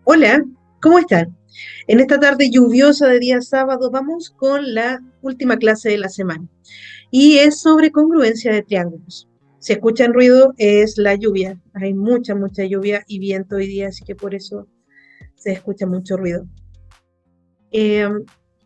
Hola, ¿cómo están? En esta tarde lluviosa de día sábado vamos con la última clase de la semana y es sobre congruencia de triángulos. Si escuchan ruido es la lluvia. Hay mucha lluvia y viento hoy día, así que por eso se escucha mucho ruido. Eh,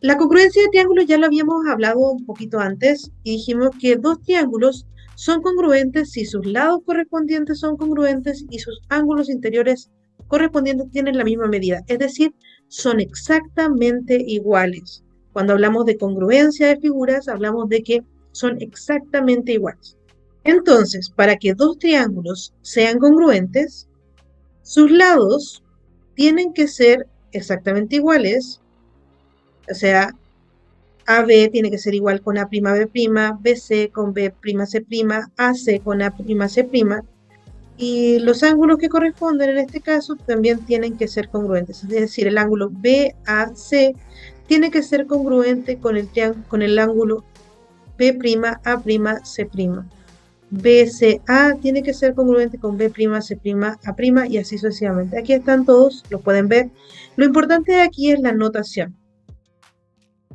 la congruencia de triángulos ya lo habíamos hablado un poquito antes y dijimos que dos triángulos son congruentes si sus lados correspondientes son congruentes y sus ángulos interiores correspondientes tienen la misma medida, es decir, son exactamente iguales. Cuando hablamos de congruencia de figuras, hablamos de que son exactamente iguales. Entonces, para que dos triángulos sean congruentes, sus lados tienen que ser exactamente iguales, o sea, AB tiene que ser igual con A', B', BC con B', C', AC con A', C', y los ángulos que corresponden en este caso también tienen que ser congruentes, es decir, el ángulo BAC tiene que ser congruente con el ángulo B'A', C'. BCA tiene que ser congruente con B', C', A' y así sucesivamente. Aquí están todos, lo pueden ver. Lo importante de aquí es la notación.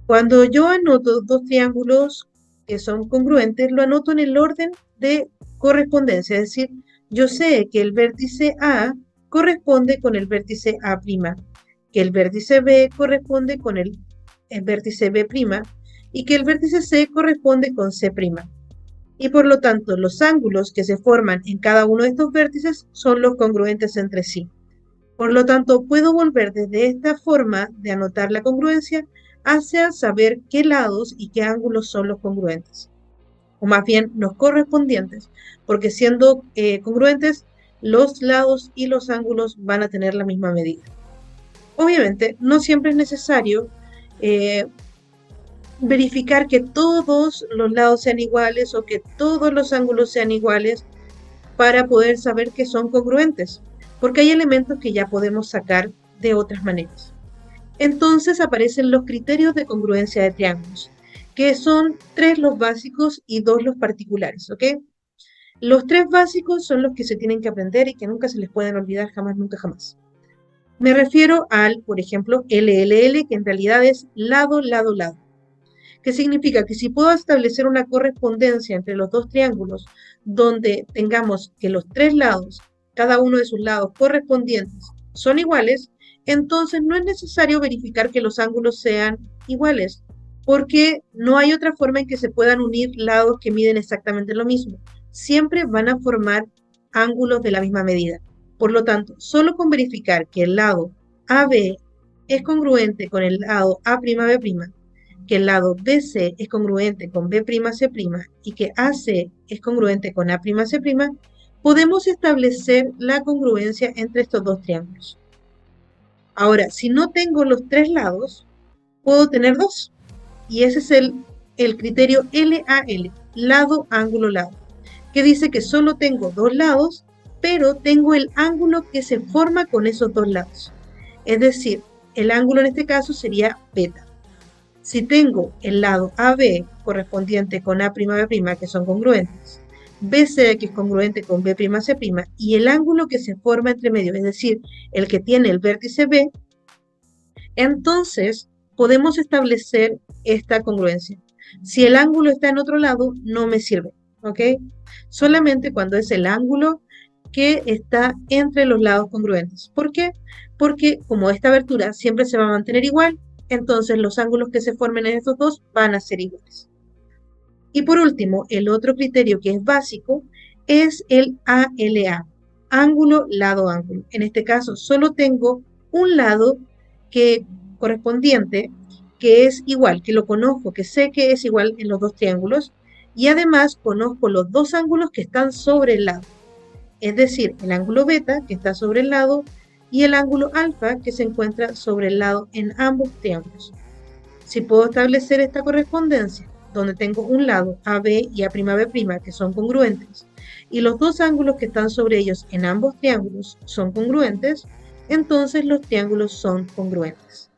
Cuando yo anoto dos triángulos que son congruentes, lo anoto en el orden de correspondencia, es decir, yo sé que el vértice A corresponde con el vértice A', que el vértice B corresponde con el vértice B' y que el vértice C corresponde con C'. Y por lo tanto, los ángulos que se forman en cada uno de estos vértices son los congruentes entre sí. Por lo tanto, puedo volver desde esta forma de anotar la congruencia hacia saber qué lados y qué ángulos son los congruentes, o más bien los correspondientes, porque siendo congruentes, los lados y los ángulos van a tener la misma medida. Obviamente, no siempre es necesario eh, verificar que todos los lados sean iguales o que todos los ángulos sean iguales para poder saber que son congruentes, porque hay elementos que ya podemos sacar de otras maneras. Entonces aparecen los criterios de congruencia de triángulos, que son tres los básicos y dos los particulares, ¿ok? Los tres básicos son los que se tienen que aprender y que nunca se les pueden olvidar jamás, nunca jamás. Me refiero al, por ejemplo, LLL, que en realidad es lado, lado, lado, que significa que si puedo establecer una correspondencia entre los dos triángulos donde tengamos que los tres lados, cada uno de sus lados correspondientes, son iguales, entonces no es necesario verificar que los ángulos sean iguales, porque no hay otra forma en que se puedan unir lados que miden exactamente lo mismo. Siempre van a formar ángulos de la misma medida. Por lo tanto, solo con verificar que el lado AB es congruente con el lado A'B', que el lado BC es congruente con B'C' y que AC es congruente con A'C', podemos establecer la congruencia entre estos dos triángulos. Ahora, si no tengo los tres lados, puedo tener dos. Y ese es el criterio LAL, lado, ángulo, lado, que dice que solo tengo dos lados, pero tengo el ángulo que se forma con esos dos lados. Es decir, el ángulo en este caso sería beta. Si tengo el lado AB correspondiente con A'B', que son congruentes, BC que es congruente con B'C', y el ángulo que se forma entre medio, es decir, el que tiene el vértice B, entonces podemos establecer esta congruencia. Si el ángulo está en otro lado, no me sirve, ¿ok? Solamente cuando es el ángulo que está entre los lados congruentes. ¿Por qué? Porque como esta abertura siempre se va a mantener igual, entonces los ángulos que se formen en estos dos van a ser iguales. Y por último, el otro criterio que es básico es el ALA, ángulo, lado, ángulo. En este caso, solo tengo un lado que correspondiente que es igual, que lo conozco, que sé que es igual en los dos triángulos, y además conozco los dos ángulos que están sobre el lado, es decir, el ángulo beta que está sobre el lado y el ángulo alfa que se encuentra sobre el lado en ambos triángulos. Si puedo establecer esta correspondencia, donde tengo un lado AB y A'B' que son congruentes, y los dos ángulos que están sobre ellos en ambos triángulos son congruentes, entonces los triángulos son congruentes.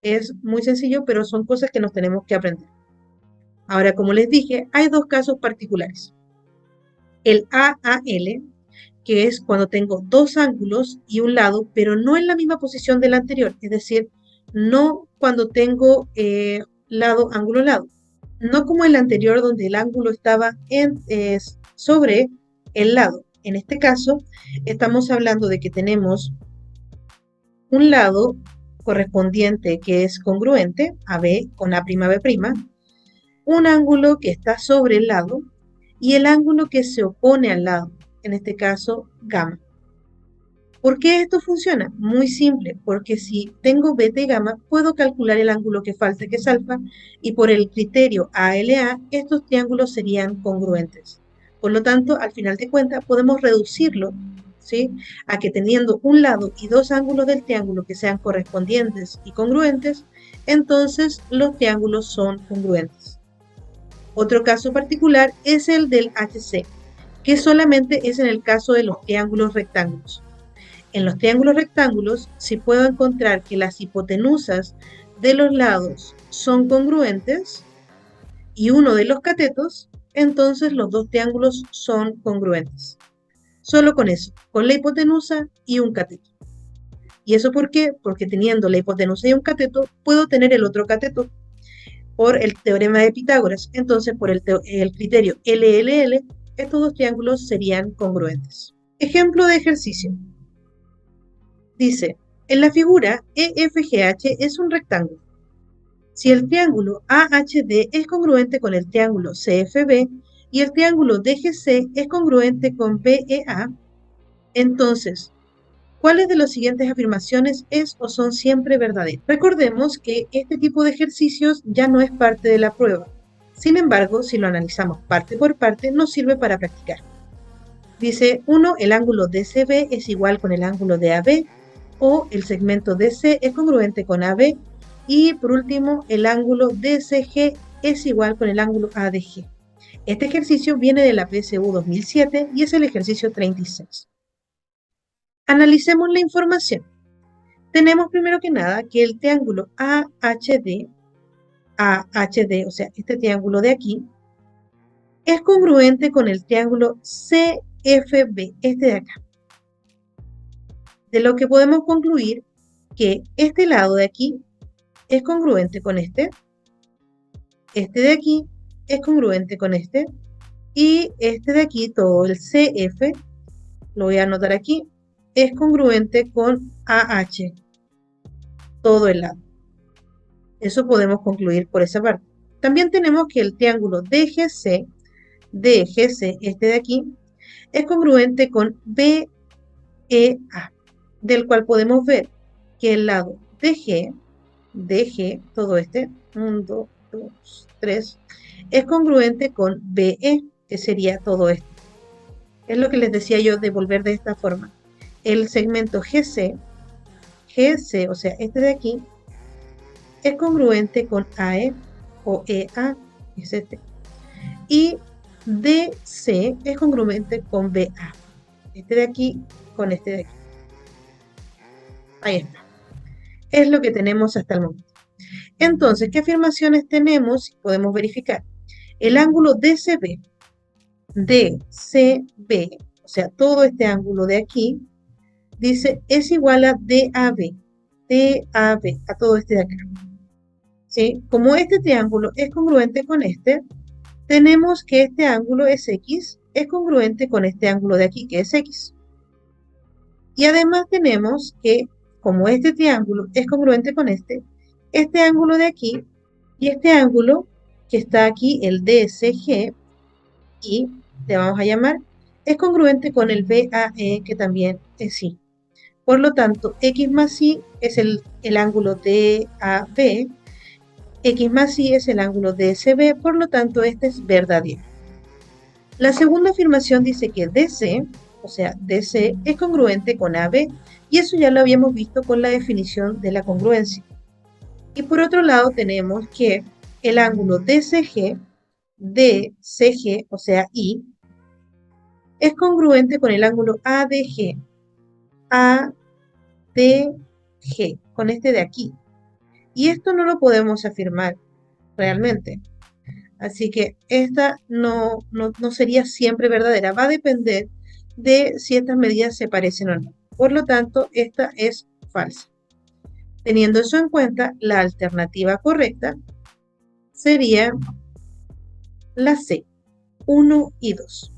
Es muy sencillo, pero son cosas que nos tenemos que aprender. Ahora, como les dije, hay dos casos particulares. El AAL, que es cuando tengo dos ángulos y un lado, pero no en la misma posición del anterior, es decir, no cuando tengo lado, ángulo, lado. No como el anterior donde el ángulo estaba sobre el lado. En este caso, estamos hablando de que tenemos un lado correspondiente que es congruente, AB con A'B', un ángulo que está sobre el lado y el ángulo que se opone al lado, en este caso gamma. ¿Por qué esto funciona? Muy simple, porque si tengo beta y gamma, puedo calcular el ángulo que falta, que es alfa, y por el criterio ALA, estos triángulos serían congruentes. Por lo tanto, al final de cuentas, podemos reducirlo, ¿sí?, a que teniendo un lado y dos ángulos del triángulo que sean correspondientes y congruentes, entonces los triángulos son congruentes. Otro caso particular es el del HC, que solamente es en el caso de los triángulos rectángulos. En los triángulos rectángulos, si puedo encontrar que las hipotenusas de los lados son congruentes y uno de los catetos, entonces los dos triángulos son congruentes. Solo con eso, con la hipotenusa y un cateto. ¿Y eso por qué? Porque teniendo la hipotenusa y un cateto, puedo tener el otro cateto por el teorema de Pitágoras. Entonces, por el criterio LLL, estos dos triángulos serían congruentes. Ejemplo de ejercicio. Dice, en la figura EFGH es un rectángulo. Si el triángulo AHD es congruente con el triángulo CFB y el triángulo DGC es congruente con BEA, entonces, ¿cuáles de las siguientes afirmaciones es o son siempre verdaderas? Recordemos que este tipo de ejercicios ya no es parte de la prueba. Sin embargo, si lo analizamos parte por parte, nos sirve para practicar. Dice 1, el ángulo DCB es igual con el ángulo de AB, o el segmento DC es congruente con AB, y por último, el ángulo DCG es igual con el ángulo ADG. Este ejercicio viene de la PSU 2007 y es el ejercicio 36. Analicemos la información. Tenemos primero que nada que el triángulo AHD, o sea, este triángulo de aquí, es congruente con el triángulo CFB, este de acá. De lo que podemos concluir que este lado de aquí es congruente con este de aquí es congruente con y este de aquí, todo el CF, lo voy a anotar aquí, es congruente con AH, todo el lado. Eso podemos concluir por esa parte. También tenemos que el triángulo DGC, este de aquí, es congruente con BEA, del cual podemos ver que el lado DG, todo 1, 2, 3, es congruente con BE, que sería todo esto. Es lo que les decía yo de volver de esta forma. El segmento GC, o sea, este de aquí, es congruente con AE o EA, es este. Y DC es congruente con BA. Este de aquí con este de aquí. Ahí está. Es lo que tenemos hasta el momento. Entonces, ¿qué afirmaciones tenemos? Podemos verificar. El ángulo DCB, o sea, todo este ángulo de aquí, dice, es igual a DAB, a todo este de acá. ¿Sí? Como este triángulo es congruente con este, tenemos que este ángulo es X, es congruente con este ángulo de aquí, que es X. Y además tenemos que, como este triángulo es congruente con este ángulo de aquí y este ángulo que está aquí, el DCG, y le vamos a llamar, es congruente con el BAE, que también es Y. Por lo tanto, X más Y es el ángulo DAB, X más Y es el ángulo DCB, por lo tanto, este es verdadero. La segunda afirmación dice que DC, o sea, DC es congruente con AB, y eso ya lo habíamos visto con la definición de la congruencia. Y por otro lado tenemos que el ángulo DCG, o sea, Y, es congruente con el ángulo ADG, con este de aquí. Y esto no lo podemos afirmar realmente. Así que esta no sería siempre verdadera. Va a depender de si estas medidas se parecen o no. Por lo tanto, esta es falsa. Teniendo eso en cuenta, la alternativa correcta sería la C, 1 y 2.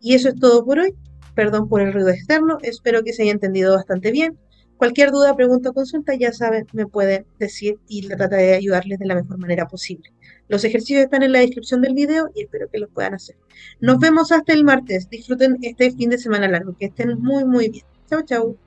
Y eso es todo por hoy. Perdón por el ruido externo, espero que se haya entendido bastante bien. Cualquier duda, pregunta o consulta, ya saben, me pueden decir y trataré de ayudarles de la mejor manera posible. Los ejercicios están en la descripción del video y espero que los puedan hacer. Nos vemos hasta el martes. Disfruten este fin de semana largo. Que estén muy, muy bien. Chau, chau.